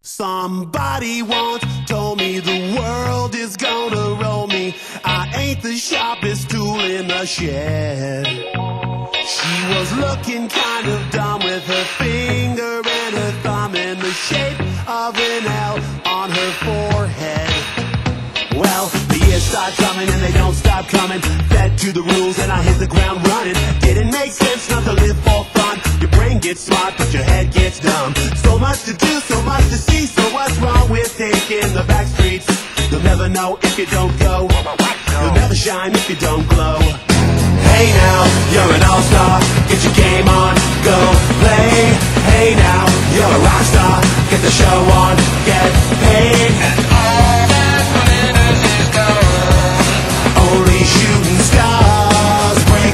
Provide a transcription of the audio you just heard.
Somebody once told me the world is gonna roll me. I ain't the sharpest tool in the shed. She was looking kind of dumb with her finger and her thumb in the shape of an L on her forehead. Well, the years start coming and they don't stop coming. Fed to the rules and I hit the ground running. Didn't make sense not to live for fun. Your brain gets smart but your head gets dumb. So much to do, so much to see. So what's wrong with taking the back streets? You'll never know if you don't go. You'll never shine if you don't glow. Hey now, you're an all-star. Get your game on, go play. Hey now, you're a rock star. Get the show on.